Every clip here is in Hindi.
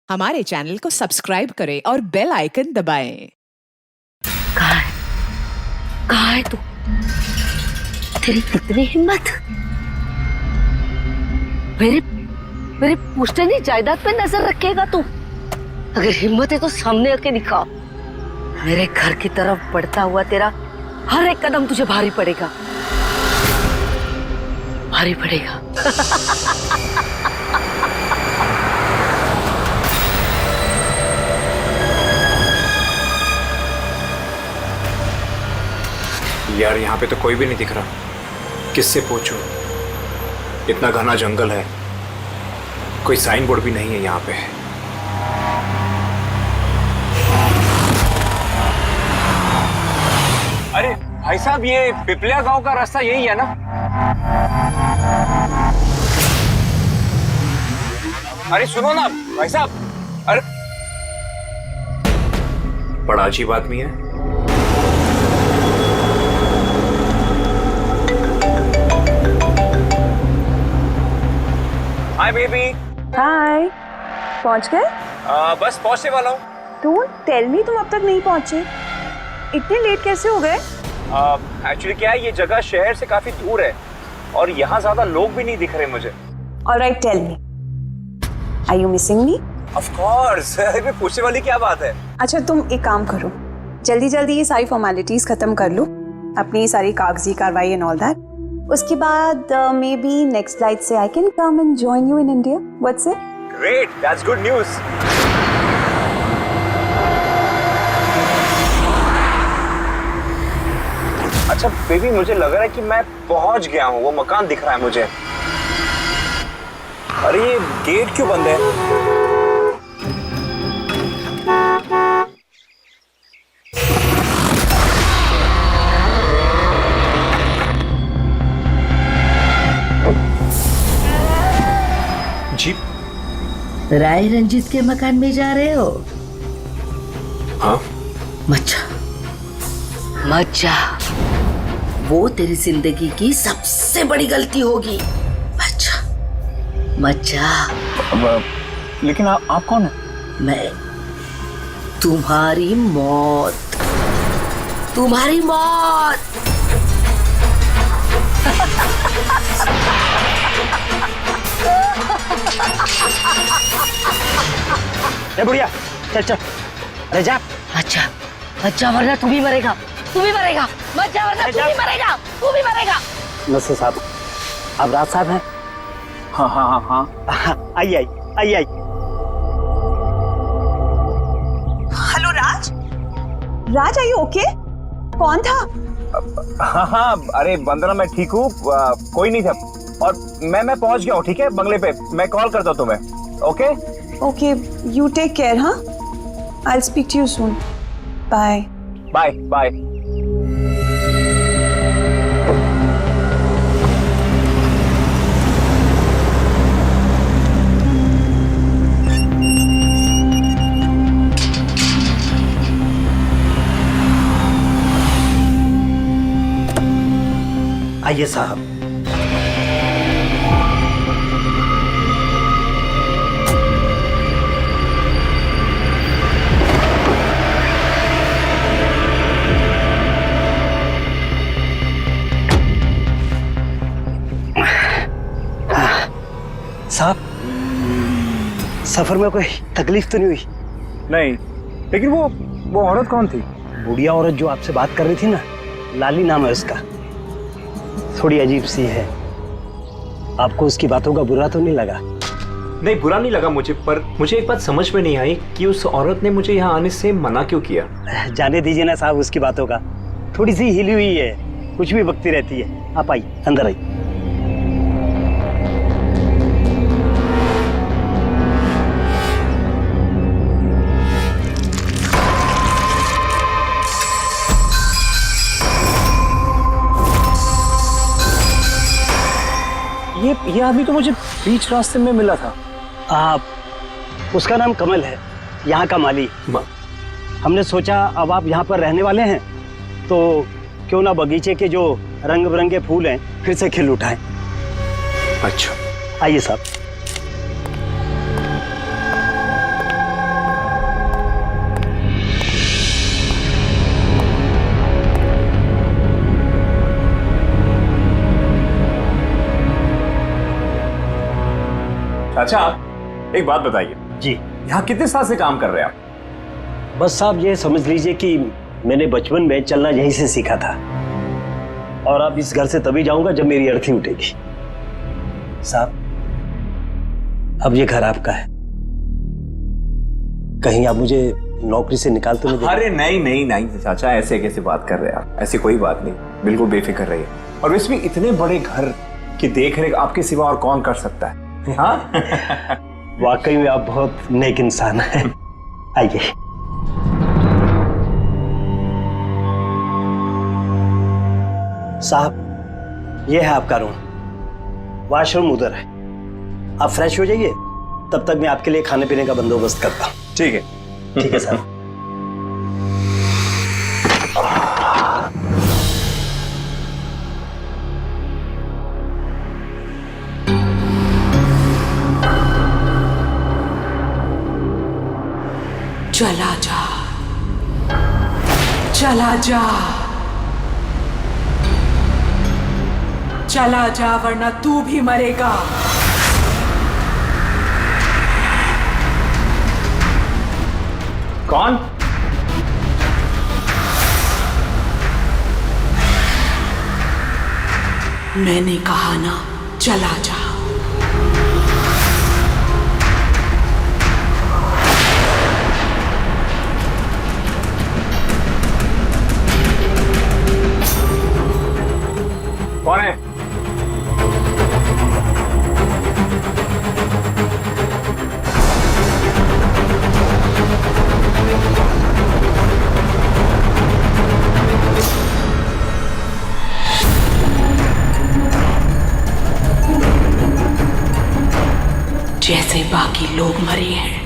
हमारे चैनल को सब्सक्राइब करें और बेल आइकन दबाएं। कहाँ है तू? तेरी कितनी हिम्मत! मेरे पुश्तैनी जायदाद पे नजर रखेगा तू? अगर हिम्मत है तो सामने आके दिखा। मेरे घर की तरफ बढ़ता हुआ तेरा हर एक कदम तुझे भारी पड़ेगा, भारी पड़ेगा। यार यहाँ पे तो कोई भी नहीं दिख रहा, किससे पूछूं? इतना घना जंगल है, कोई साइन बोर्ड भी नहीं है यहाँ पे। अरे भाई साहब, ये पिपलिया गांव का रास्ता यही है ना? अरे सुनो ना भाई साहब, अरे बड़ा अजीब आदमी है। Hi baby. हाय, पहुंच गए? बस पहुंचने वाला हूँ। डोंट टेल मी तुम अब तक नहीं पहुंचे। इतने लेट कैसे हो गए? एक्चुअली क्या है, ये जगह शहर से काफी दूर है और यहाँ ज्यादा लोग भी नहीं दिख रहे मुझे। Alright, tell me, are you missing me? ऑफ कोर्स। अरे पूछने वाली क्या बात है। अच्छा, तुम एक काम करो, जल्दी जल्दी ये सारी फॉर्मेलिटीज खत्म कर लो, अपनी सारी कागजी कार्रवाई एंड ऑल दैट। उसके बाद मे बी नेक्स्ट फ्लाइट से I can come and join you in India. What's it? Great, that's good news. अच्छा बेबी, मुझे लग रहा है कि मैं पहुंच गया हूँ, वो मकान दिख रहा है मुझे। अरे ये गेट क्यों बंद है? जी, राय रंजीत के मकान में जा रहे हो? हाँ। मत जा, वो तेरी जिंदगी की सबसे बड़ी गलती होगी। मत जा। लेकिन आप कौन है? मैं तुम्हारी मौत, तुम्हारी मौत। बुढ़िया, चल चल, अरे जा। अच्छा वरना तू भी मरेगा, तू भी मरेगा। मत जा वरना तू भी मरेगा, तू भी मरेगा। नसर साहब, आप राज साहब हैं? हाँ। आइए। Hello Raj, Raj are you okay? कौन था? हाँ, अरे वंदना, मैं ठीक हूँ, कोई नहीं था और मैं पहुंच गया हूँ। ठीक है, बंगले पे मैं कॉल करता हूँ तुम्हें। Okay, you take care. हाँ, I will speak to you soon. Bye. आइए साहब। साहब, सफर में कोई तकलीफ तो नहीं हुई? नहीं, लेकिन वो औरत कौन थी? बुढ़िया औरत जो आपसे बात कर रही थी ना, लाली नाम है उसका, थोड़ी अजीब सी है। आपको उसकी बातों का बुरा तो नहीं लगा? नहीं, बुरा नहीं लगा मुझे, पर मुझे एक बात समझ में नहीं आई कि उस औरत ने मुझे यहाँ आने से मना क्यों किया। जाने दीजिए ना साहब उसकी बातों का, थोड़ी सी हिली हुई है, कुछ भी बकती रहती है। आप आइए, अंदर आइए। ये आदमी तो मुझे बीच रास्ते में मिला था। उसका नाम कमल है, यहाँ का माली। हमने सोचा अब आप यहाँ पर रहने वाले हैं तो क्यों ना बगीचे के जो रंग बिरंगे फूल हैं फिर से खिल उठाएं। अच्छा, आइए साहब। चाचा एक बात बताइए जी। यहाँ कितने साल से काम कर रहे हैं आप? बस साहब ये समझ लीजिए कि मैंने बचपन में चलना यहीं से सीखा था, और अब इस घर से तभी जाऊंगा जब मेरी अर्थी उठेगी। साहब अब ये घर आपका है, कहीं आप मुझे नौकरी से निकाल तो नहीं देंगे? अरे नहीं नहीं नहीं चाचा, ऐसे कैसे बात कर रहे हैं आप? ऐसी कोई बात नहीं, बिल्कुल बेफिक्र रहिए। और वैसे भी इतने बड़े घर की देख रेख आपके सिवा और कौन कर सकता है? हाँ? वाकई में आप बहुत नेक इंसान हैं। आइए। साहब ये है आपका रूम, वॉशरूम उधर है, आप फ्रेश हो जाइए, तब तक मैं आपके लिए खाने पीने का बंदोबस्त करता हूँ। ठीक है। ठीक है साहब। चला जा, चला जा, चला जा, वरना तू भी मरेगा। कौन? मैंने कहा ना, चला जा। कौन है? जैसे बाकी लोग मरे हैं,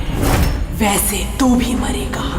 वैसे तू भी मरेगा।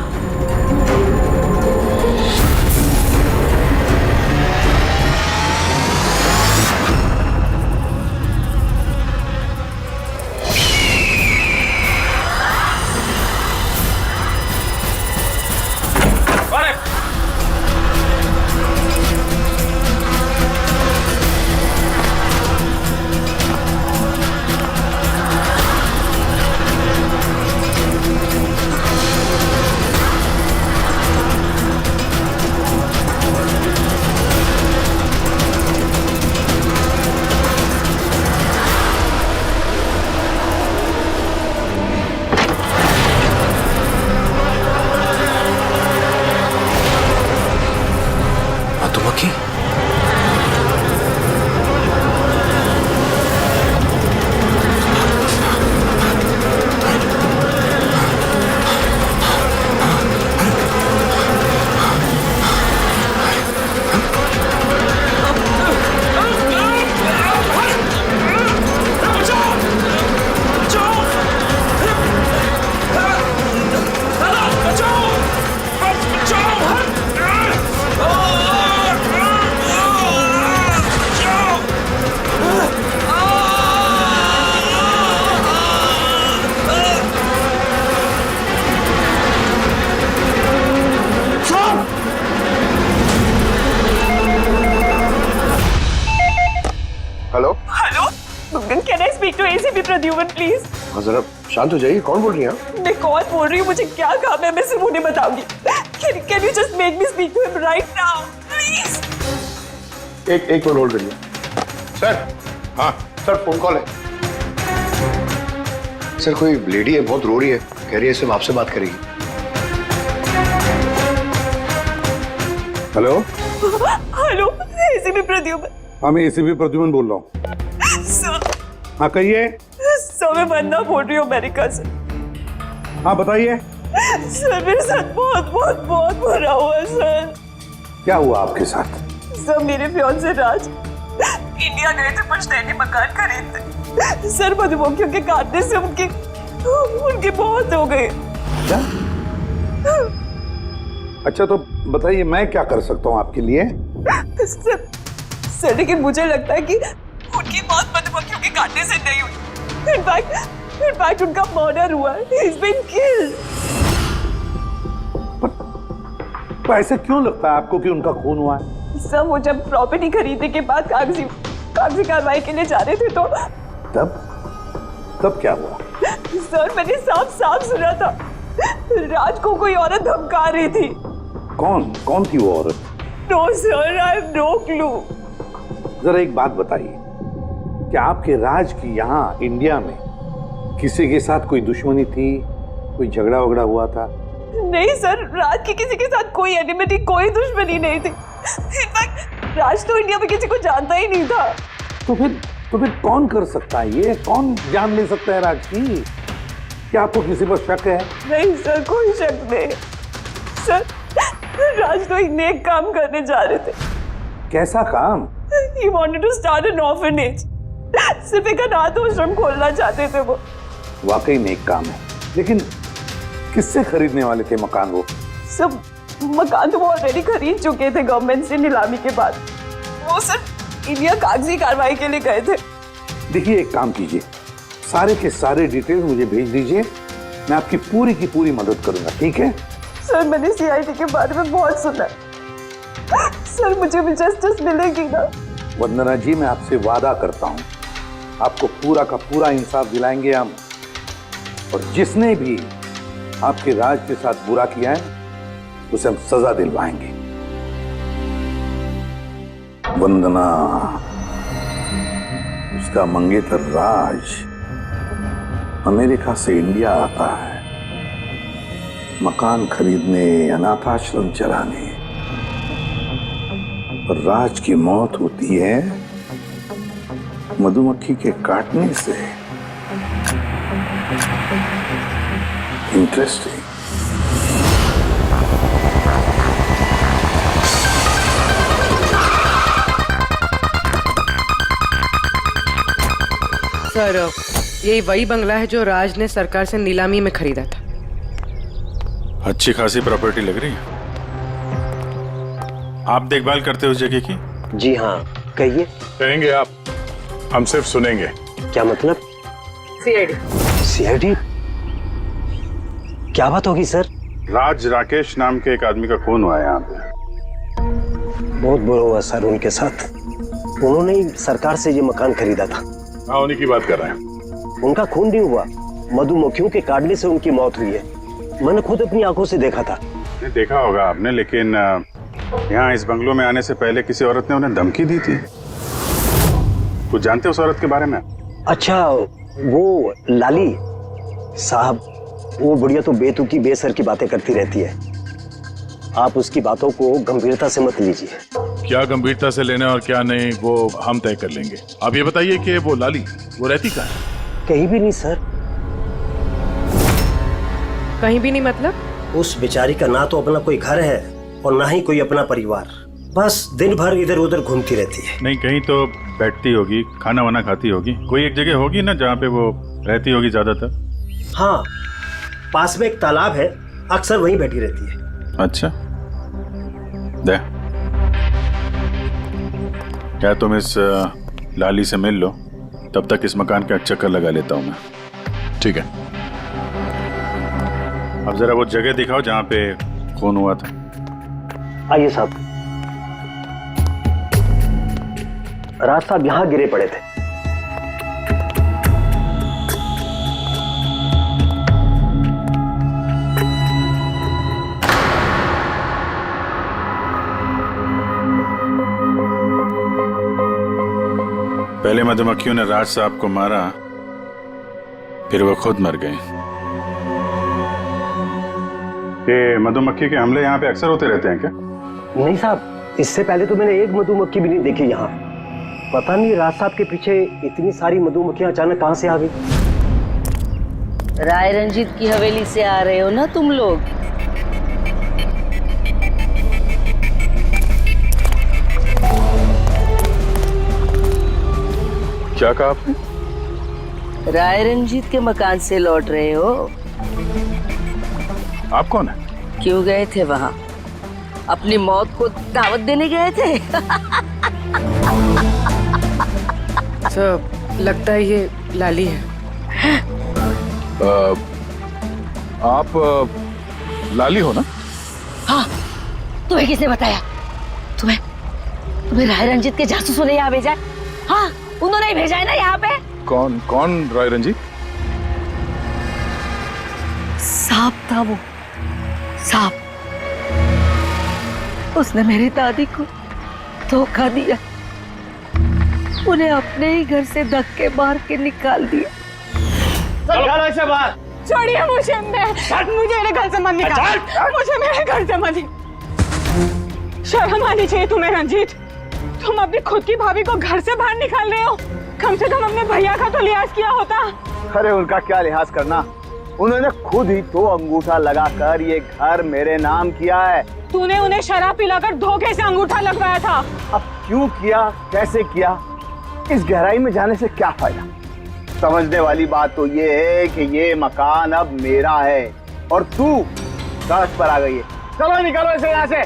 प्रद्युमन प्लीज। हाँ जरा शांत हो जाइए, कौन बोल रही है आप? मैं कौन बोल रही हूँ, मुझे क्या काम है, मैं सिर्फ उन्हें बताऊंगी। Can you just make me speak to him right now, please? एक मिनट होल्ड करिए। सर, हाँ सर, फोन कॉल है। सर कोई लेडी है, बहुत रो रही है, कह रही है सिर्फ आपसे बात करेगी। Hello hello, ACP Pradyuman. हाँ मैं एसीपी प्रद्युमन बोल रहा हूँ। सर, हाँ कहिए। सर मैं वंदना बोल रही हूँ अमेरिका से। हाँ बताइए। सर मेरे साथ बहुत बहुत बहुत बुरा हुआ सर। क्या हुआ आपके साथ? सर मेरे फियांसे राज इंडिया गए थे पुश्तैनी मकान खरीदते। सर मधुमक्खियों के काटने से उनकी मौत हो गई। क्या? अच्छा तो बताइए मैं क्या कर सकता हूँ आपके लिए? सर लेकिन मुझे लगता है कि उनकी मौत मधुमक्खियों के काटने से नहीं हुई। इनफैक्ट उनका मर्डर हुआ है। He's been killed। तो ऐसे क्यों लगता है आपको कि उनका खून हुआ है? सर वो जब प्रॉपर्टी खरीदने के बाद कागजी कार्रवाई के लिए जा रहे थे तो तब क्या हुआ? सर मैंने साफ साफ सुना था, राज को कोई औरत धमका रही थी। कौन कौन थी वो औरत? No sir, I have no clue. जरा एक बात बताइए, क्या आपके राज की यहाँ इंडिया में किसी के साथ कोई दुश्मनी थी, कोई झगड़ा वगड़ा हुआ था? नहीं सर, राज की किसी के साथ कोई एनिमिटी, कोई दुश्मनी नहीं थी। इनफैक्ट राज तो इंडिया में किसी को जानता ही नहीं था। तो फिर कौन कर सकता है ये? कौन जान ले सकता है राज की? क्या आपको किसी पर शक है? नहीं सर, कोई शक नहीं। सर राज तो एक नेक काम करने जा रहे थे। कैसा काम? He wanted to start an orphanage. सिर्फ एक अनाथ आश्रम खोलना चाहते थे वो। वाकई नेक काम है, लेकिन किससे खरीदने वाले थे मकान वो? सब मकान तो वो ऑलरेडी खरीद चुके थे गवर्नमेंट से नीलामी के बाद। वो सिर्फ इंडिया कागजी कार्रवाई के लिए गए थे। देखिए, एक काम कीजिए, सारे के सारे डिटेल मुझे भेज दीजिए, मैं आपकी पूरी की पूरी मदद करूंगा, ठीक है? सर मैंने सीआईडी के बारे में बहुत सुना। सर मुझे भी जस्टिस मिलेगी ना? वंदना जी, मैं आपसे वादा करता हूं, आपको पूरा का पूरा इंसाफ दिलाएंगे हम, और जिसने भी आपके राज के साथ बुरा किया है उसे हम सजा दिलवाएंगे। वंदना, उसका मंगेतर राज अमेरिका से इंडिया आता है मकान खरीदने, अनाथ आश्रम चलाने, और राज की मौत होती है मधुमक्खी के काटने से। इंटरेस्टिंग। सर यही वही बंगला है जो राज ने सरकार से नीलामी में खरीदा था। अच्छी खासी प्रॉपर्टी लग रही है। आप देखभाल करते हो उस जगह की? जी हाँ, कहिए। कहेंगे आप, हम सिर्फ सुनेंगे। क्या मतलब? सीआईडी। सीआईडी? क्या बात होगी सर? राज राकेश नाम के एक आदमी का खून हुआ है यहाँ पे। बहुत बुरा हुआ सर उनके साथ। उन्होंने ही सरकार से ये मकान खरीदा था। हाँ, उन्हीं की बात कर रहे हैं। उनका खून नहीं हुआ, मधुमक्खियों के काटने से उनकी मौत हुई है। मैंने खुद अपनी आंखों से देखा था। देखा होगा आपने, लेकिन यहाँ इस बंगलों में आने से पहले किसी औरत ने उन्हें धमकी दी थी। कुछ जानते हो उस औरत के बारे में? अच्छा, वो लाली साहब, वो बुढ़िया तो बेतुकी बेसर की बातें करती रहती है। आप उसकी बातों को गंभीरता से मत लीजिए। क्या गंभीरता से लेना और क्या नहीं वो हम तय कर लेंगे। आप ये बताइए कि वो लाली वो रहती कहाँ है? कहीं भी नहीं सर। कहीं भी नहीं मतलब? उस बेचारी का ना तो अपना कोई घर है और ना ही कोई अपना परिवार। बस दिन भर इधर उधर घूमती रहती है। नहीं, कहीं तो बैठती होगी, खाना वाना खाती होगी, कोई एक जगह होगी ना जहाँ पे वो रहती होगी ज्यादातर। हाँ, पास में एक तालाब है, अक्सर वहीं बैठी रहती है। अच्छा, दे क्या तुम इस लाली से मिल लो, तब तक इस मकान का चक्कर लगा लेता हूं मैं। ठीक है, अब जरा वो जगह दिखाओ जहां पे खून हुआ था। आइए साहब। राज साहब यहाँ गिरे पड़े थे। पहले मधुमक्खियों ने राज साहब को मारा, फिर वो खुद मर गए। ये मधुमक्खी के हमले यहाँ पे अक्सर होते रहते हैं क्या? नहीं साहब, इससे पहले तो मैंने एक मधुमक्खी भी नहीं देखी यहाँ। पता नहीं राज साहब के पीछे इतनी सारी मधुमक्खियां अचानक कहां से आ गई। राय रंजीत की हवेली से आ रहे हो ना तुम लोग? क्या कहा आपने? राय रंजीत के मकान से लौट रहे हो? आप कौन है? क्यों गए थे वहां? अपनी मौत को दावत देने गए थे? सर लगता है ये लाली है। आप लाली हो ना? हाँ, तुम्हें किसने बताया? तुम्हें राय रंजीत के जासूसों ने यहाँ भेजा है? हाँ, उन्होंने ही भेजा है ना यहाँ पे। कौन राय रंजीत? सांप था वो, सांप। उसने मेरी दादी को धोखा दिया, उन्हें अपने ही घर से धक्के मार के निकाल दिया। चलो ऐसे बाहर। छोड़िए मुझे, मुझे मेरे घर से मत निकाल, मुझे मेरे घर से मत निकाल। शर्म आनी चाहिए तुम्हें रंजीत, तुम अपनी खुद की भाभी को घर से बाहर निकाल रहे हो। कम से कम अपने भैया का तो लिहाज किया होता। अरे उनका क्या लिहाज करना, उन्होंने खुद ही तो अंगूठा लगाकर ये घर मेरे नाम किया है। तूने उन्हें शराब पिलाकर धोखे से अंगूठा लगवाया था। अब क्यों किया, कैसे किया, इस गहराई में जाने से क्या फायदा। समझने वाली बात तो ये है कि ये मकान अब मेरा है और तू सड़क पर आ गई है। चलो निकलो इसे यहाँ से।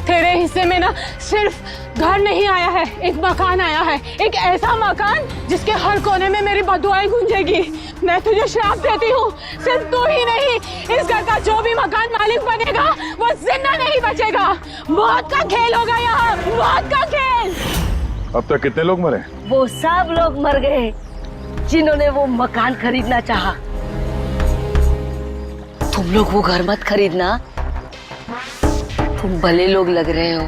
तेरे हिस्से में ना सिर्फ घर नहीं आया है, एक मकान आया है, एक ऐसा मकान जिसके हर कोने में मेरी बदुआएं गूंजेगी। मैं तुझे श्राप देती हूँ, सिर्फ तू ही नहीं, इस घर का जो भी मकान मालिक बनेगा वो जिंदा नहीं बचेगा। मौत का खेल होगा यहाँ, मौत का खेल। अब तक कितने लोग मरे? वो सब लोग मर गए जिन्होंने वो मकान खरीदना चाहा। तुम लोग वो घर मत खरीदना, तुम भले लोग लग रहे हो,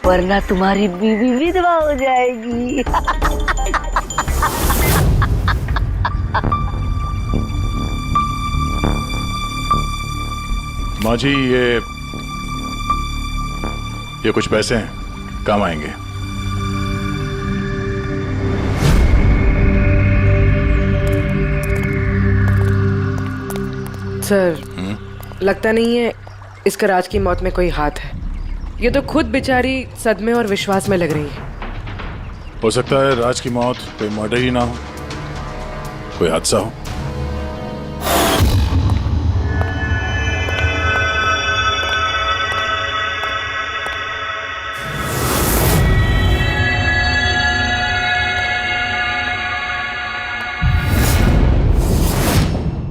वरना तुम्हारी बीवी विधवा हो जाएगी। माँ जी, ये कुछ पैसे हैं, काम आएंगे। सर, लगता नहीं है इसका राज की मौत में कोई हाथ है। ये तो खुद बेचारी सदमे और विश्वास में लग रही है। हो सकता है राज की मौत कोई मर्डर ही ना हो, कोई हादसा हो।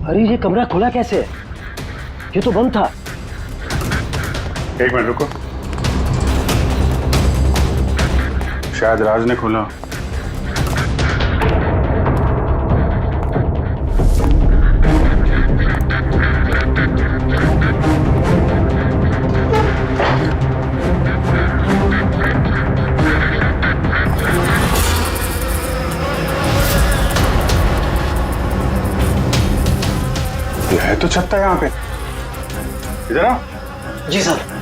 अरे ये कमरा खुला कैसे? ये तो बंद था। एक मिनट रुको, शायद राज ने खोला। ये है तो छत्ता यहाँ पे। इधर आ। जी सर।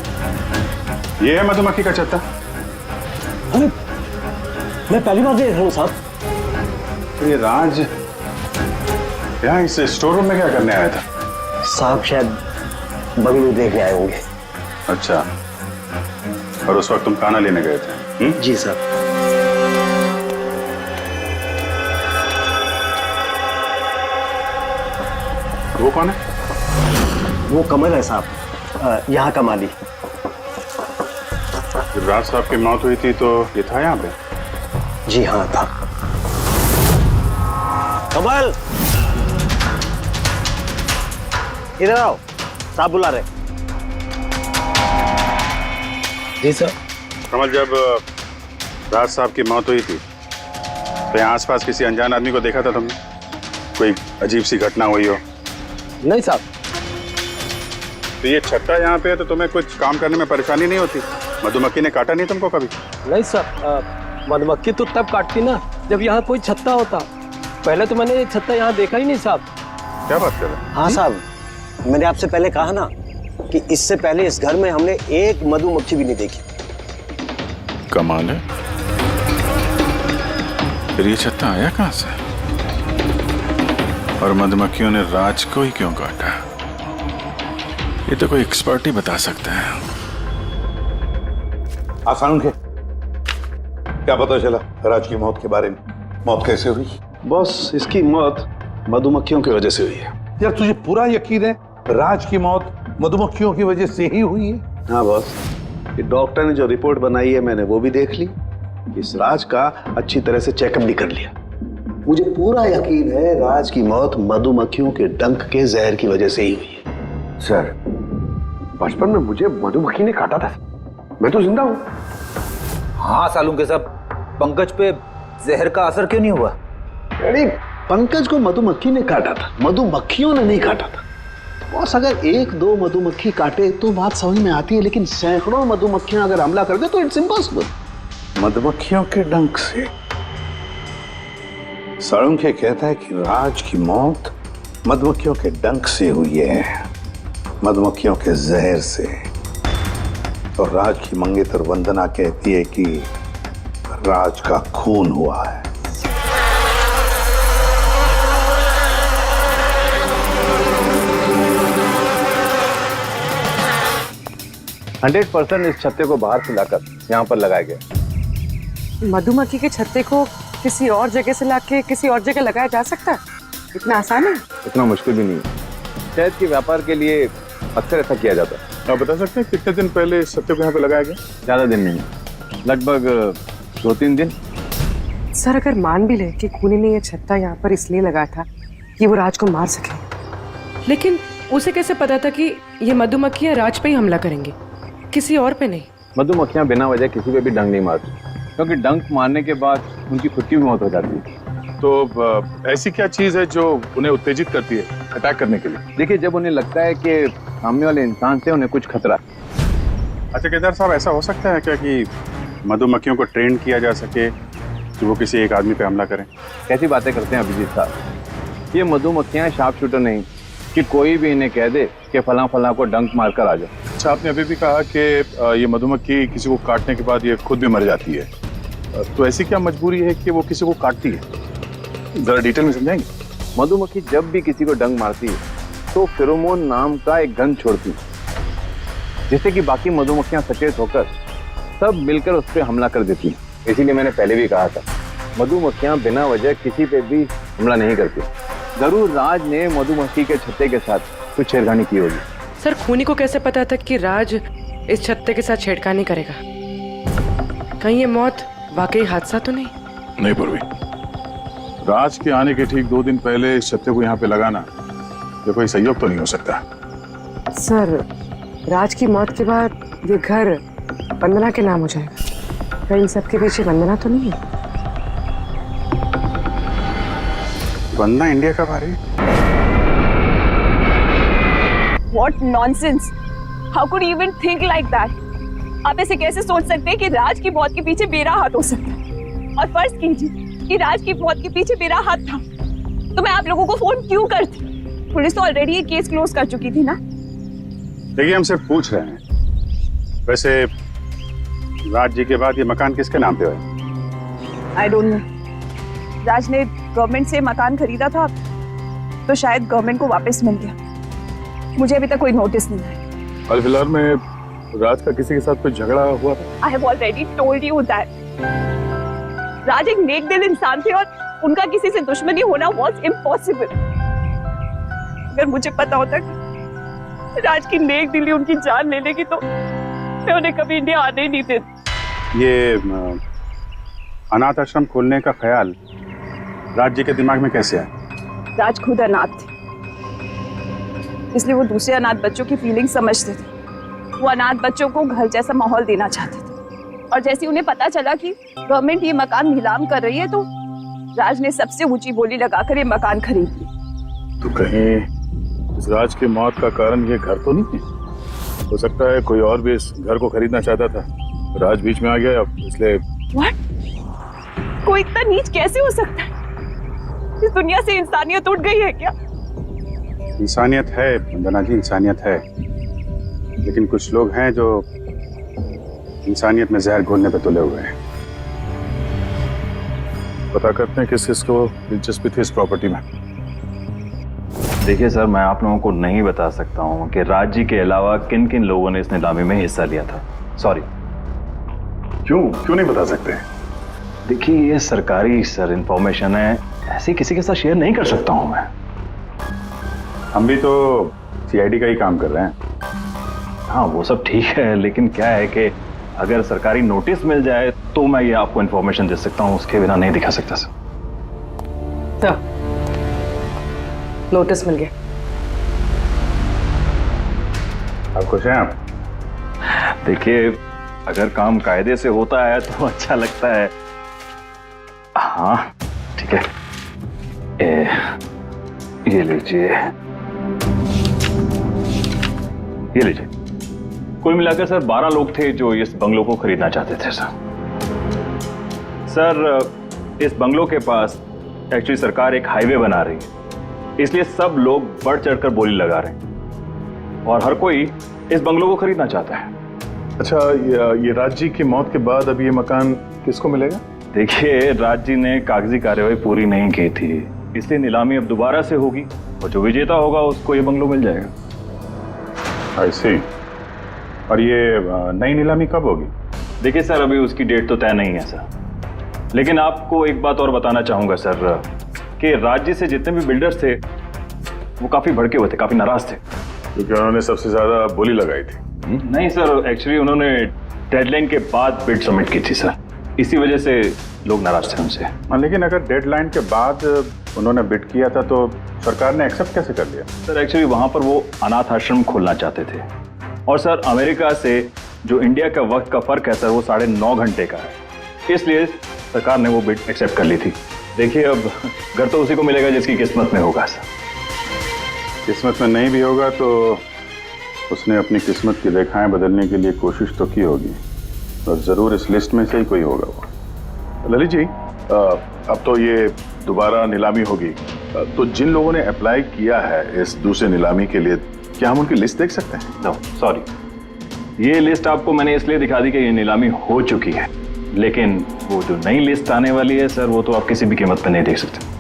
ये है मधुमक्खी का छत्ता। अरे मैं पहली बार देख रहा हूँ साहब। तो ये राज यहाँ इस स्टोर रूम में क्या करने आया था? साहब शायद बंगलू देखने आए होंगे। अच्छा, और उस वक्त तुम खाना लेने गए थे? जी सर। वो कौन है? वो कमल है साहब, यहाँ का माली। जब राज साहब की मौत हुई थी तो ये था यहाँ पे? जी हाँ था। कमल इधर आओ, साहब बुला रहे। जी सर। कमल, जब राज साहब की मौत हुई थी तो यहाँ आसपास किसी अनजान आदमी को देखा था तुमने? कोई अजीब सी घटना हुई हो? नहीं साहब। तो ये छत्ता यहाँ पे है तो तुम्हें कुछ काम करने में परेशानी नहीं होती? मधुमक्खी ने काटा नहीं तुमको कभी? नहीं सर, मधुमक्खी तो तब काटती ना जब यहाँ कोई छत्ता होता। पहले तो मैंने ये छत्ता यहाँ देखा ही नहीं साहब। क्या बात कर रहे हैं? हाँ साहब, मैंने आपसे पहले कहा ना कि इससे पहले इस घर में हमने एक मधुमक्खी भी नहीं देखी। कमाल है, फिर ये छत्ता आया कहाँ से? और मधुमक्खियों ने राज को ही क्यों काटा? ये तो कोई एक्सपर्ट ही बता सकता है। आसान के क्या पता चला राज की मौत के बारे में? मौत कैसे हुई? बॉस, इसकी मौत मधुमक्खियों की वजह से हुई है। यार तुझे पूरा यकीन है राज की मौत मधुमक्खियों की वजह से ही हुई है? हाँ बॉस, ये डॉक्टर ने जो रिपोर्ट बनाई है मैंने वो भी देख ली। इस राज का अच्छी तरह से चेकअप भी कर लिया। मुझे पूरा यकीन है राज की मौत मधुमक्खियों के डंक के जहर की वजह से ही हुई है। सर, बचपन में मुझे मधुमक्खी ने काटा था, मैं तो जिंदा हूँ। हाँ सालून के साहब, पंकज पे जहर का असर क्यों नहीं हुआ? यानी पंकज को मधुमक्खी ने काटा था, मधुमक्खियों ने नहीं काटा था। बॉस, अगर एक दो मधुमक्खी काटे तो बात समझ में आती है, लेकिन सैकड़ों मधुमक्खियां अगर हमला कर दे तो इट्स इम्पॉसिबल। मधुमक्खियों के डंक से। साळुंखे कहता है कि राज की मौत मधुमक्खियों के डंक से हुई है, मधुमक्खियों के जहर से। और राज की मंगेतर वंदना कहती है कि राज का खून हुआ है। 100% इस छत्ते को बाहर से लाकर यहाँ पर लगाया गया। मधुमक्खी के छत्ते को किसी और जगह से लाके किसी और जगह लगाया जा सकता है? इतना आसान है? इतना मुश्किल भी नहीं है। शहद के व्यापार के लिए अक्सर ऐसा किया जाता है। आप बता सकते हैं कितने दिन पहले इस छत्ते को यहाँ पे लगाया गया? ज्यादा दिन नहीं, लगभग 2-3 दिन। सर, अगर मान भी ले कि खूनी ने ये छत्ता यहाँ पर इसलिए लगाया था कि वो राज को मार सके, लेकिन उसे कैसे पता था कि ये मधुमक्खियाँ राज पे ही हमला करेंगी, किसी और पे नहीं? मधुमक्खियां बिना वजह किसी पे भी डंक नहीं मारती, क्योंकि डंक मारने के बाद उनकी खुद की भी मौत हो जाती है। तो ऐसी क्या चीज है जो उन्हें उत्तेजित करती है अटैक करने के लिए? देखिए, जब उन्हें लगता है कि सामने वाले इंसान से उन्हें कुछ खतरा। अच्छा केदार साहब, ऐसा हो सकता है क्या कि मधुमक्खियों को ट्रेन किया जा सके कि वो किसी एक आदमी पे हमला करें? कैसी बातें करते हैं अभिजीत साहब, ये मधुमक्खियां शार्प शूटर नहीं कि कोई भी इन्हें कह दे कि फलां फलां को डंक मारकर आ जाओ। अच्छा, आपने अभी भी कहा कि ये मधुमक्खी किसी को काटने के बाद ये खुद भी मर जाती है, तो ऐसी क्या मजबूरी है कि वो किसी को काटती है? जरा डिटेल में समझाएंगे? मधुमक्खी जब भी किसी को डंक मारती है तो फेरोमोन नाम का एक गंध छोड़ती है, जिससे कि बाकी मधुमक्खियां सचेत होकर सब मिलकर उस पर हमला कर देती हैं। इसीलिए मैंने पहले भी कहा था, मधुमक्खियां बिना वजह किसी पे भी हमला नहीं करती। जरूर राज ने मधुमक्खी के छत्ते के साथ कुछ छेड़खानी की होगी। सर, खूनी को कैसे पता था कि राज इस छत्ते के साथ छेड़खानी करेगा? कहीं ये मौत वाकई हादसा तो नहीं? नहीं पूर्वी, राज के आने के ठीक 2 दिन पहले इस छत्ते को यहाँ पे लगाना ये कोई संयोग तो नहीं हो सकता। सर, राज की मौत के बाद ये घर वंदना के नाम हो जाएगा, कहीं सबके पीछे वंदना तो नहीं है? वंदना इंडिया कब आ रही है? What nonsense! How could you even think like that? आप ऐसे कैसे सोच सकते हैं कि राज की मौत के पीछे मेरा हाथ हो सकता है? और फर्ज कीजिए कि राज की मौत के पीछे मेरा हाथ था, तो मैं आप लोगों को फोन क्यों करती? पुलिस तो ऑलरेडी ये केस क्लोज कर चुकी थी ना। देखिए, हम सिर्फ पूछ रहे हैं। वैसे राज जी के बाद ये मकान किसके नाम पे है? I don't know. राज ने गवर्नमेंट से मकान खरीदा था, तो शायद गवर्नमेंट को वापस मिल गया। मुझे अभी तक कोई नोटिस नहीं है। हाल फिलहाल में राज का किसी के साथ कोई झगड़ा हुआ था? I have already told you that Raj एक नेक दिल इंसान थे और उनका किसी से दुश्मनी होना वॉज इम्पॉसिबल। अगर मुझे पता होता कि राज की नेक दिली उनकी जान ले लेगी तो मैं उन्हें कभी इंडिया आने ही नहीं देती। ये अनाथ आश्रम खोलने का ख्याल राज जी के दिमाग में कैसे आया? राज खुद अनाथ थे, इसलिए वो दूसरे अनाथ बच्चों की फीलिंग समझते थे। वो अनाथ बच्चों को घर जैसा माहौल देना चाहते थे, और जैसे उन्हें पता चला कि गवर्नमेंट ये मकान नीलाम कर रही है तो राज ने सबसे ऊंची बोली लगाकर ये मकान खरीद लिया। तो कहीं इस राज की मौत का कारण ये घर तो नहीं है? हो सकता है कोई और भी इस घर को खरीदना चाहता था, राज बीच में आ गया इसलिए। What? कोई इतना नीच कैसे हो सकता है? इस दुनिया से इंसानियत उठ गई है क्या? इंसानियत है वंदना जी, इंसानियत है, लेकिन कुछ लोग हैं जो इंसानियत में जहर घोलने पे तुले हुए हैं। पता करते हैं किस किस को दिलचस्पी थी इस प्रॉपर्टी में। देखिए सर, मैं आप लोगों को नहीं बता सकता हूँ कि राज जी के अलावा किन किन लोगों ने इस नीलामी में हिस्सा लिया था। सॉरी। क्यों नहीं बता सकते? देखिए, ये सरकारी इंफॉर्मेशन है, ऐसे किसी के साथ शेयर नहीं कर सकता हूँ मैं। हम भी तो सीआईडी का ही काम कर रहे हैं। हाँ, वो सब ठीक है, लेकिन क्या है कि अगर सरकारी नोटिस मिल जाए तो मैं ये आपको इन्फॉर्मेशन दे सकता हूँ, उसके बिना नहीं दिखा सकता सर। नोटिस मिल गया। आप खुश हैं? आप देखिए, अगर काम कायदे से होता है तो अच्छा लगता है। हाँ ठीक है। ये लीजिए, ये लीजिए। कुल मिलाकर सर 12 लोग थे जो इस बंगलो को खरीदना चाहते थे सर। सर इस बंगलो के पास एक्चुअली सरकार एक हाईवे बना रही है, इसलिए सब लोग बढ़ चढ़कर बोली लगा रहे हैं और हर कोई इस बंगलो को खरीदना चाहता है। अच्छा, ये राज जी की मौत के बाद अब ये मकान किसको मिलेगा? देखिए, राज जी ने कागजी कार्यवाही पूरी नहीं की थी, इसलिए नीलामी अब दोबारा से होगी और जो विजेता होगा उसको ये बंगलो मिल जाएगा। आई सी। और ये नई नीलामी कब होगी? देखिए सर, अभी उसकी डेट तो तय नहीं है सर, लेकिन आपको एक बात और बताना चाहूंगा सर कि राज्य से जितने भी बिल्डर्स थे वो काफी भड़के हुए थे, काफी नाराज थे, क्योंकि उन्होंने सबसे ज्यादा बोली लगाई थी। नहीं सर, एक्चुअली उन्होंने डेडलाइन के बाद बिड सबमिट की थी सर, इसी वजह से लोग नाराज थे उनसे। लेकिन अगर डेडलाइन के बाद उन्होंने बिड किया था तो सरकार ने एक्सेप्ट कैसे कर लिया? सर एक्चुअली वहां पर वो अनाथ आश्रम खोलना चाहते थे और सर अमेरिका से जो इंडिया का वक्त का फर्क है सर वो 9.5 घंटे का है, इसलिए सरकार ने वो बिड एक्सेप्ट कर ली थी। देखिए, अब घर तो उसी को मिलेगा जिसकी किस्मत में होगा सर। किस्मत में नहीं भी होगा तो उसने अपनी किस्मत की रेखाएं बदलने के लिए कोशिश तो की होगी और जरूर इस लिस्ट में से ही कोई होगा वो। ललित जी, अब तो ये दोबारा नीलामी होगी, तो जिन लोगों ने अप्लाई किया है इस दूसरे नीलामी के लिए, क्या हम उनकी लिस्ट देख सकते हैं? नो सॉरी, ये लिस्ट आपको मैंने इसलिए दिखा दी कि ये नीलामी हो चुकी है, लेकिन वो जो नई लिस्ट आने वाली है सर वो तो आप किसी भी कीमत पर नहीं देख सकते।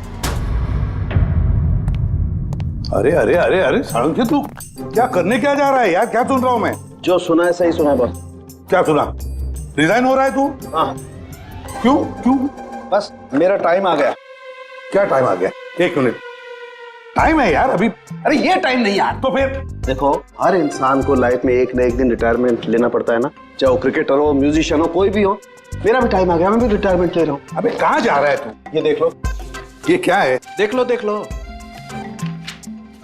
अरे अरे अरे अरे साळुंखे, तू क्या करने क्या जा रहा है यार? क्या सुन रहा हूं मैं? जो सुना है सही सुना है बस। क्या सुना? रिजाइन हो रहा है तू? हाँ। क्यों क्यों? बस मेरा टाइम आ गया। क्या टाइम आ गया? 1 मिनट टाइम है यार अभी। अरे ये टाइम नहीं यार। तो फिर देखो, हर इंसान को लाइफ में एक न एक दिन रिटायरमेंट लेना पड़ता है ना, चाहे वो क्रिकेटर हो, म्यूजिशियन हो, कोई भी हो। मेरा भी टाइम आ गया, मैं भी रिटायरमेंट ले रहा हूँ। अबे कहाँ जा रहा है तू? ये देख लो। ये क्या है? देख लो देख लो।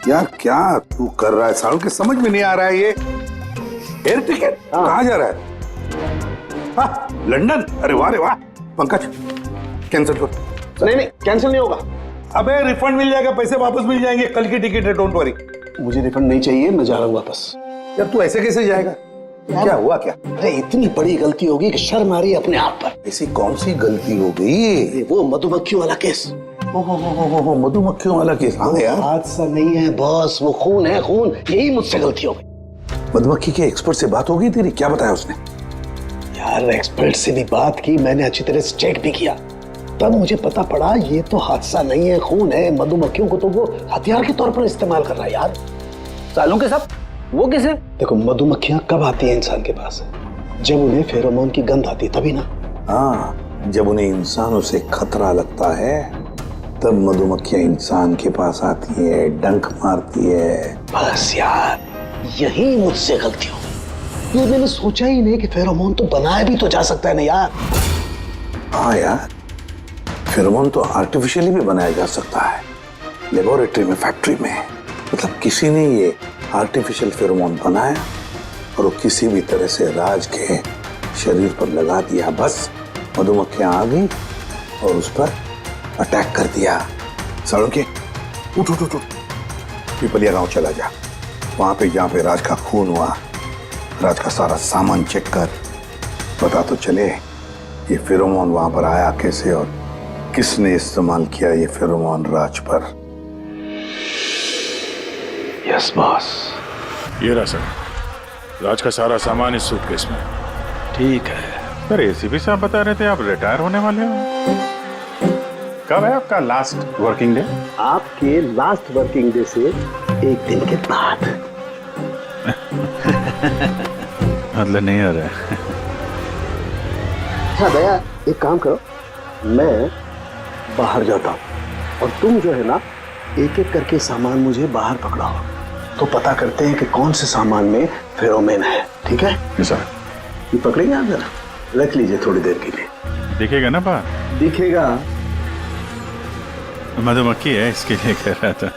यार क्या तू कर रहा है साळुंखे? समझ में नहीं आ रहा है ये। एयर टिकट कहाँ जा रहा है? हाँ, लंदन। अरे वाह रे वाह। पंकज कैंसिल कर। नहीं नहीं, कैंसिल नहीं होगा। अबे रिफंड मिल जाएगा, पैसे वापस मिल जाएंगे, कल की टिकट है, डोंट वरी। मुझे रिफंड नहीं चाहिए, मैं जा रहा हूँ वापस। यार तू ऐसे कैसे जाएगा? क्या हुआ क्या? अरे इतनी बड़ी गलती होगी कि शर्म आ रही है अपने आप पर। ऐसी कौन सी गलती हो गई? वो मधुमक्खियों वाला केस। ओहो, मधुमक्खियों वाला केस। हाँ यार, हादसा नहीं है बॉस, वो खून है खून। यही मुझसे गलती हो गई। मधुमक्खी के एक्सपर्ट से बात हो गई तेरी? क्या बताया उसने? यार एक्सपर्ट से भी बात की, मैंने अच्छी तरह से चेक भी किया, तब मुझे पता पड़ा ये तो हादसा नहीं है, खून है। मधुमक्खियों को तो वो हथियार के तौर पर इस्तेमाल कर रहा है यार। सालों के साथ वो किसे? देखो, मधुमक्खियां कब आती हैं इंसान के पास? जब उन्हें फेरोमोन की गंध आती, तभी ना। हाँ, जब उन्हें इंसानों से खतरा लगता है तब मधुमक्खियां इंसान के पास आती है, डंक मारती है। बस यार, यही मुझसे गलती हो गई। ये मैंने सोचा ही नहीं कि फेरोमोन तो बनाया भी तो जा सकता है ना यार। हाँ यार, फेरोमोन तो आर्टिफिशियली भी बनाया जा सकता है, लेबोरेटरी में, फैक्ट्री में। मतलब किसी ने ये आर्टिफिशियल फेरोमोन बनाया और वो किसी भी तरह से राज के शरीर पर लगा दिया। बस मधुमक्खियां आ गई और उस पर अटैक कर दिया। साळुंखे, उठ उठ उठ उठ, पिपलिया गांव चला जा। वहां पे जहाँ पे राज का खून हुआ, राज का सारा सामान चेक कर, पता तो चले ये फेरोमोन वहां पर आया कैसे और किसने इस्तेमाल किया ये फेरोमोन राज पर। Yes boss. ये रहा सर, राज का सारा सामान इस सूटकेस में। ठीक है। सर, एसीपी साहब बता रहे थे आप रिटायर होने वाले हो। कब है आपका लास्ट वर्किंग डे? आपके लास्ट वर्किंग डे से 1 दिन के बाद। मतलब नहीं आ रहा है। अच्छा दया, एक काम करो, मैं बाहर जाता हूँ और तुम जो है ना, एक एक करके सामान मुझे बाहर पकड़ाओ, तो पता करते हैं कि कौन से सामान में फेरोमोन है। ठीक है सर? ये पकड़ेंगे आप? जरा रख लीजिए थोड़ी देर के लिए। दिखेगा ना बाहर? दिखेगा। मधुमक्खी है इसके लिए कह रहा था।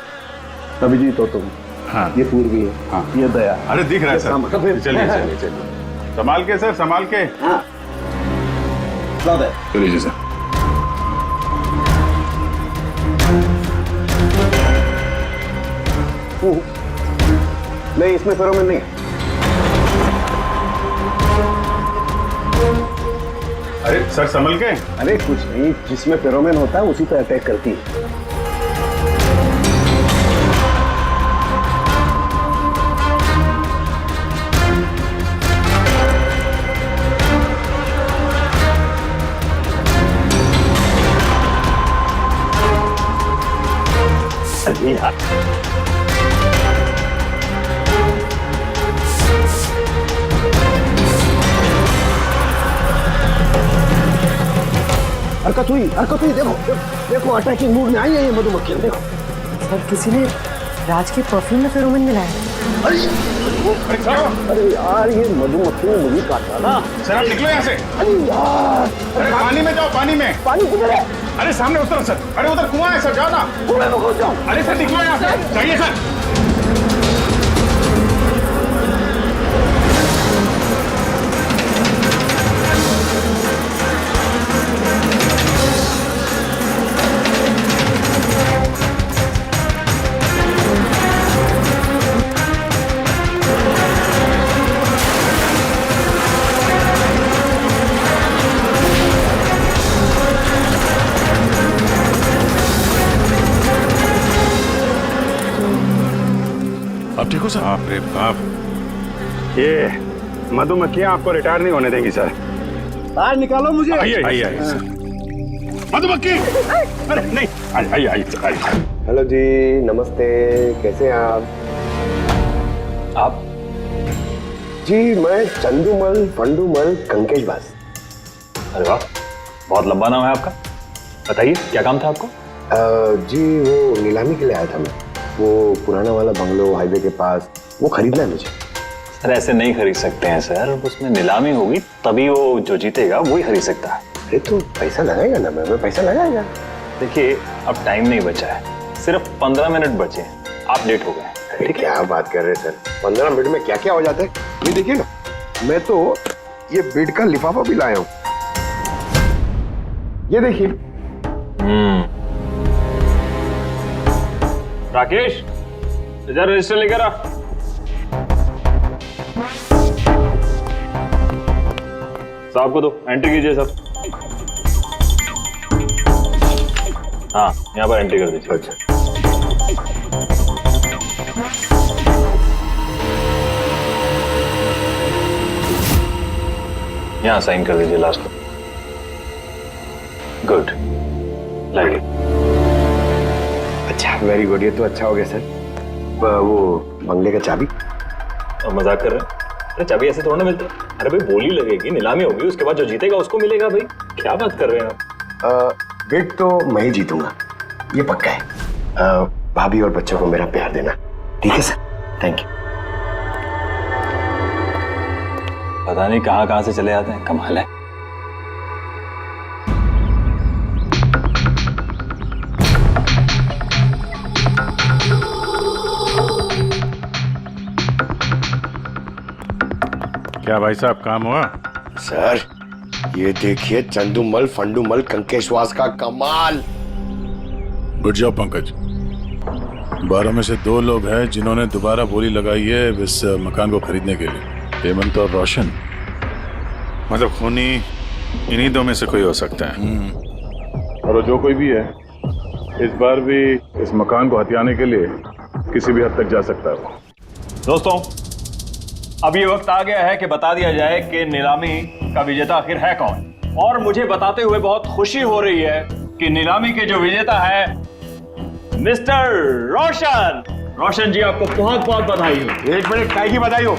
अभिजीत हो तुम। हाँ, ये पूर्वी है। हाँ, ये दया। अरे दिख रहा है सर। चलिए चलिए चलिए चलिए, संभाल के सर, संभाल के। हाँ, चलिए सर। नहीं, इसमें फेरोमोन नहीं है। अरे सर संभल के। अरे कुछ नहीं, जिसमें फेरोमोन होता है उसी पर अटैक करती है। अरे यार, हरकत हुई, देखो देखो, अटैकिंग मूड में आई है ये मधुमक्खियां, देखो। सर किसी ने राज के परफ्यूम में फेरोमोन मिलाया। अरे यार, ये मधुमक्खियों ने मुझे काटा ना। सर आप निकलो यहाँ से। अरे यार, अरे पानी में जाओ, पानी में। पानी किधर है? अरे सामने उतर सर। अरे उधर कुआं है सर, जाओ ना। कुएं में घुस जाओ। अरे सर निकलो यहाँ से, जाइए सर। आप ठीक हो सर? बाप रे बाप, ये मधुमक्खियां आपको रिटायर नहीं होने देंगी सर। बाहर निकालो मुझे। आइए आइए आइए सर। मधुमक्खी, अरे नहीं, आइए आइए आइए। हेलो जी, नमस्ते, कैसे हैं आप? जी मैं चंदूमल फंडूमल कंकेश बास। अरे वाह, बहुत लंबा नाम है आपका। बताइए क्या काम था आपको? जी वो नीलामी के लिए आया था मैं। वो पुराना वाला बंगलो हाईवे के पास, वो खरीदना है मुझे। सर ऐसे नहीं खरीद सकते हैं सर, उसमें नीलामी होगी तभी वो जो जीतेगा वही खरीद सकता है। अरे तो पैसा लगाएगा ना, मैं पैसा लगाएगा। देखिए अब टाइम नहीं बचा है, सिर्फ 15 मिनट बचे हैं, आप लेट हो गए। अरे क्या बात कर रहे हैं सर, 15 मिनट में क्या क्या हो जाता है। ये देखिए ना, मैं तो ये बेड का लिफाफा भी लाया हूँ, ये देखिए। राकेश, इधर रजिस्टर लेकर आ। साहब को दो, एंट्री कीजिए सब। हाँ यहाँ पर एंट्री कर दीजिए। अच्छा, यहाँ साइन कर दीजिए लास्ट में। गुड, लाइए। अच्छा, वेरी गुड, ये तो अच्छा हो गया सर। वो बंगले का चाबी? और मजाक कर रहे हैं? अरे चाबी ऐसे थोड़ा ना मिलता है। अरे भाई बोली लगेगी, नीलामी होगी, उसके बाद जो जीतेगा उसको मिलेगा। भाई क्या बात कर रहे हैं आप? बेट तो मैं ही जीतूंगा, ये पक्का है। भाभी और बच्चों को मेरा प्यार देना, ठीक है सर? Thank you. पता नहीं कहाँ कहाँ से चले आते हैं, कमाल है। क्या भाई साहब काम हुआ? सर ये देखिए, चंदूमल फंडूमल कंकेशवास का कमाल। उठ जाओ पंकज। 12 में से 2 लोग हैं जिन्होंने दोबारा बोली लगाई है इस मकान को खरीदने के लिए, हेमंत और रोशन। मतलब खूनी इन्हीं 2 में से कोई हो सकता है। और जो कोई भी है, इस बार भी इस मकान को हथियाने के लिए किसी भी हद तक जा सकता है। दोस्तों अब ये वक्त आ गया है कि बता दिया जाए कि नीलामी का विजेता आखिर है कौन। और मुझे बताते हुए बहुत खुशी हो रही है कि नीलामी के जो विजेता है मिस्टर रोशन। रोशन जी आपको बहुत बहुत बधाई हो। 1 मिनट, काय की बधाई हो?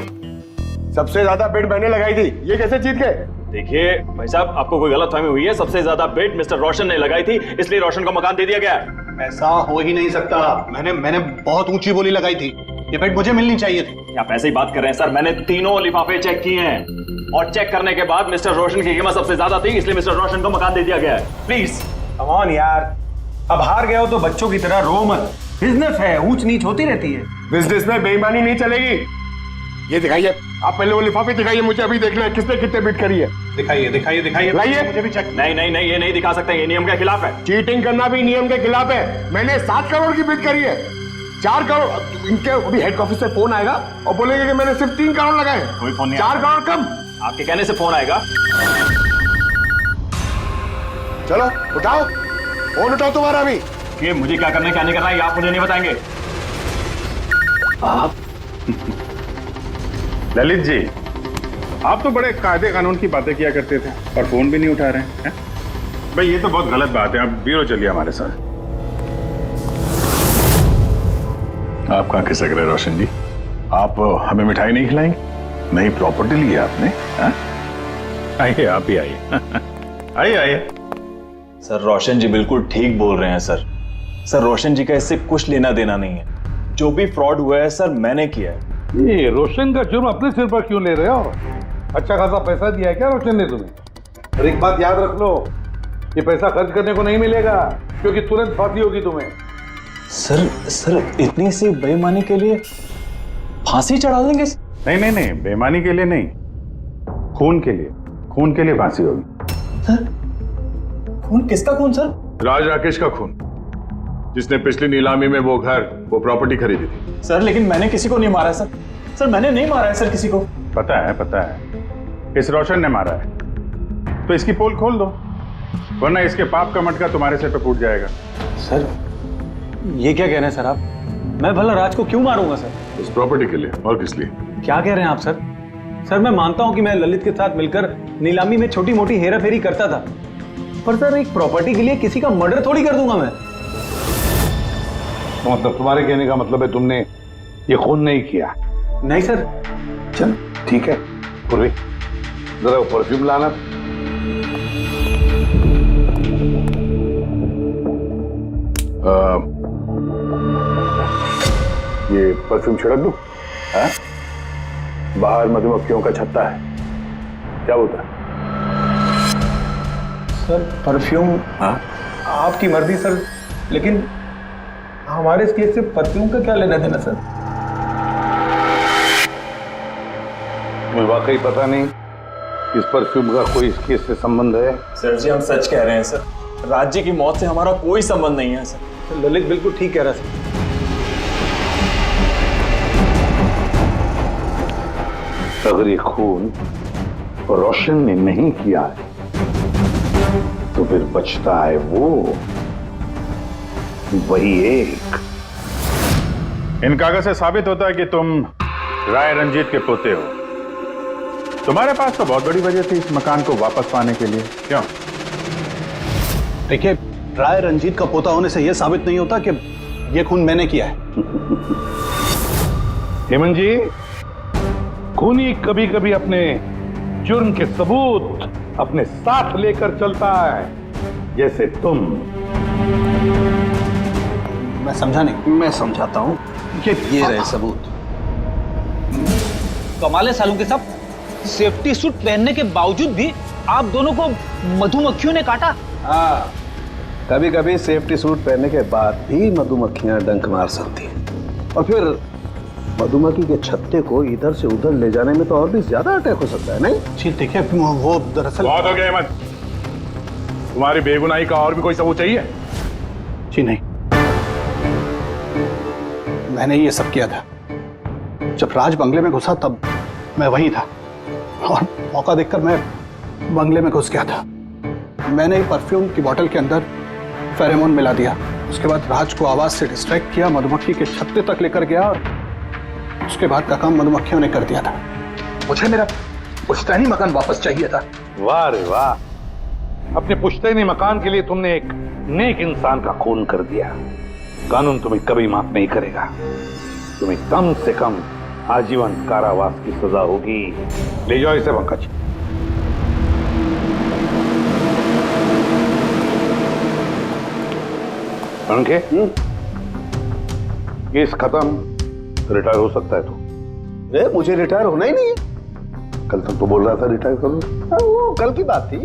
सबसे ज्यादा बेट मैंने लगाई थी, ये कैसे जीत गए? देखिए भाई साहब, आपको कोई गलतफहमी हुई है। सबसे ज्यादा बेट मिस्टर रोशन ने लगाई थी, इसलिए रोशन को मकान दे दिया गया है। ऐसा हो ही नहीं सकता। मैंने बहुत ऊंची बोली लगाई थी, ये बेट मुझे मिलनी चाहिए थी। आप ऐसे ही बात कर रहे हैं सर, मैंने तीनों लिफाफे चेक किए हैं और चेक करने के बाद मिस्टर रोशन की कीमत सबसे ज्यादा थी, इसलिए मिस्टर रोशन को मकान दे दिया गया है। प्लीज कम ऑन यार, अब हार गए हो तो बच्चों की तरह रो मत। बिजनेस है, ऊंच नीच होती रहती है। बिजनेस में बेईमानी नहीं चलेगी। ये दिखाइए, आप पहले वो लिफाफे दिखाइए, मुझे अभी देखना है किसने कितने बिट करी है। दिखाइए दिखाइए दिखाइए, लाइए। मुझे भी चेक। नहीं नहीं नहीं, ये नहीं दिखा सकते, ये नियम के खिलाफ है। चीटिंग करना भी नियम के खिलाफ है। मैंने 7 करोड़ की बिट करी है। 4 करोड़ इनके अभी हेड ऑफिस से फोन आएगा और बोलेंगे कि मैंने सिर्फ 3 करोड़ लगाए। कोई फोन नहीं 4 करोड़ कम। आपके कहने से फोन आएगा। चलो उठाओ, फोन उठाओ तुम्हारा अभी। कि मुझे क्या करना है क्या नहीं करना है, आप मुझे नहीं बताएंगे। आप ललित जी, आप तो बड़े कायदे कानून की बातें किया करते थे और फोन भी नहीं उठा रहे हैं। भाई ये तो बहुत गलत बात है। आप ब्यूरो चलिए हमारे साथ। आप कहाँ खिसक रहे रोशन जी? आप हमें मिठाई नहीं खिलाएंगे? नई प्रॉपर्टी ली है आपने? आइए, आप ही आइए। आइए आइए। सर रोशन जी बिल्कुल ठीक बोल रहे हैं सर। सर रोशन जी का इससे कुछ लेना देना नहीं है। जो भी फ्रॉड हुआ है सर मैंने किया है। ये रोशन का जुर्म अपने सिर पर क्यों ले रहे हो? अच्छा खासा पैसा दिया है क्या रोशन ने तुम्हें? और एक बात याद रख लो, ये पैसा खर्च करने को नहीं मिलेगा, क्योंकि तुरंत फांसी होगी तुम्हें। सर इतनी सी बेईमानी के लिए फांसी चढ़ा देंगे? नहीं नहीं नहीं, बेईमानी के लिए नहीं, खून के लिए फांसी होगी। सर खून? किसका खून सर? राज राकेश का खून, जिसने पिछली नीलामी में वो प्रॉपर्टी खरीदी थी। सर लेकिन मैंने किसी को नहीं मारा सर। सर मैंने नहीं मारा है सर किसी को। पता है, इस रोशन ने मारा है। तो इसकी पोल खोल दो, वरना इसके पाप का मटका तुम्हारे सिर पे फूट जाएगा। सर ये क्या कह रहे हैं सर आप? मैं भला राज को क्यों मारूंगा सर? उस प्रॉपर्टी के लिए, और किस लिए? क्या कह रहे हैं आप सर? सर मैं मानता हूं कि मैं ललित के साथ मिलकर नीलामी में छोटी मोटी हेरा फेरी करता था, पर सर एक प्रॉपर्टी के लिए किसी का मर्डर थोड़ी कर दूंगा मैं। मतलब तुम्हारे कहने का मतलब है तुमने ये खून नहीं किया? नहीं सर। चल ठीक है, पूर्वी जरा वो परफ्यूम लाना। ये परफ्यूम छिड़क दूं? हाँ? बाहर मधुमक्खियों का छत्ता है, क्या बोलता है? Sir perfume? हाँ? आपकी मर्जी सर, लेकिन हमारे इस केस से परफ्यूम का क्या लेना देना सर? मुझे वाकई पता नहीं इस परफ्यूम का कोई इस केस से संबंध है। सर जी हम सच कह रहे हैं सर, राज्य की मौत से हमारा कोई संबंध नहीं है सर। ललित बिल्कुल ठीक कह रहा है सर। अगर ये खून रोशन ने नहीं किया है तो फिर बचता है वही एक। इन कागज से साबित होता है कि तुम राय रंजीत के पोते हो। तुम्हारे पास तो बहुत बड़ी वजह थी इस मकान को वापस पाने के लिए, क्यों? देखिए, राय रंजीत का पोता होने से यह साबित नहीं होता कि यह खून मैंने किया है। हेमंत जी, खूनी कभी कभी अपने जुर्म के सबूत अपने साथ लेकर चलता है, जैसे तुम। मैं समझा नहीं। मैं समझाता हूं। ये रहे सबूत। कमाल है सालों के सब, सेफ्टी सूट पहनने के बावजूद भी आप दोनों को मधुमक्खियों ने काटा। हाँ, कभी कभी सेफ्टी सूट पहनने के बाद भी मधुमक्खियां डंक मार सकती हैं, और फिर मधुमक्खी के छत्ते को इधर से उधर ले जाने में तो और भी ज्यादा अटैक हो सकता है, नहीं? जी देखिए, वो दरअसल बहुत हो गया हेमंत, तुम्हारी बेगुनाही का और भी कोई सबूत चाहिए? जी नहीं, मैंने ये सब किया था। जब राज बंगले में घुसा तब मैं वहीं था, और मौका देखकर मैं बंगले में घुस गया था। मैंने परफ्यूम की बोतल के अंदर फेरोमोन मिला दिया। उसके बाद राज को आवाज से डिस्ट्रैक्ट किया, मधुमक्खी के छत्ते तक लेकर गया, और उसके बाद का काम मधुमक्खियों ने कर दिया था। मुझे मेरा पुश्तैनी मकान वापस चाहिए था। वाह रे वाह, अपने पुश्तैनी मकान के लिए तुमने एक नेक इंसान का खून कर दिया। कानून तुम्हें कभी माफ नहीं करेगा। तुम्हें कम से कम आजीवन कारावास की सजा होगी। ले जाओ इसे पंकज। पंखे, केस खत्म, रिटायर हो सकता है तू। मुझे रिटायर होना ही नहीं है। कल तक तो बोल रहा था रिटायर करो। वो कल की बात थी।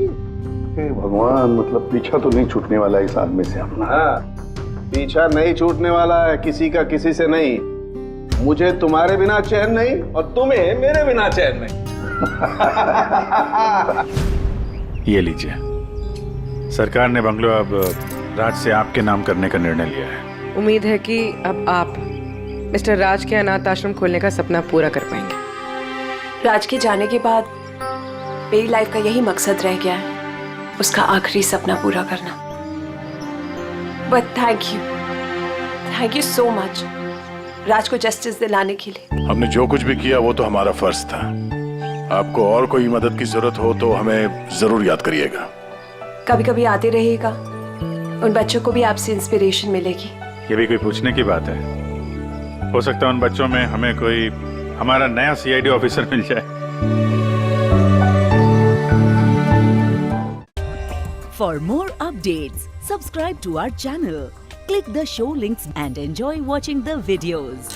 भगवान, मतलब पीछा तो नहीं छूटने वाला इस आदमी से अपना। हाँ, पीछा नहीं छूटने वाला है किसी का किसी से नहीं। मुझे तुम्हारे बिना चैन नहीं, और तुम्हें मेरे बिना चैन नहीं। ये लीजिए, सरकार ने बंगलो अब राज से आपके नाम करने का निर्णय लिया है। उम्मीद है कि अब आप मिस्टर राज के अनाथ आश्रम खोलने का सपना पूरा कर पाएंगे। राज के जाने के बाद मेरी लाइफ का यही मकसद रह गया है, उसका आखिरी सपना पूरा करना। But thank you so much Raj को जस्टिस दिलाने के लिए। हमने जो कुछ भी किया वो तो हमारा फर्ज था। आपको और कोई मदद की जरूरत हो तो हमें जरूर याद करिएगा। कभी कभी आते रहिएगा, उन बच्चों को भी आपसे इंस्पिरेशन मिलेगी। ये भी कोई पूछने की बात है? हो सकता है उन बच्चों में हमें कोई हमारा नया सीआईडी ऑफिसर मिल जाए। For more updates, subscribe to our channel, click the show links and enjoy watching the videos.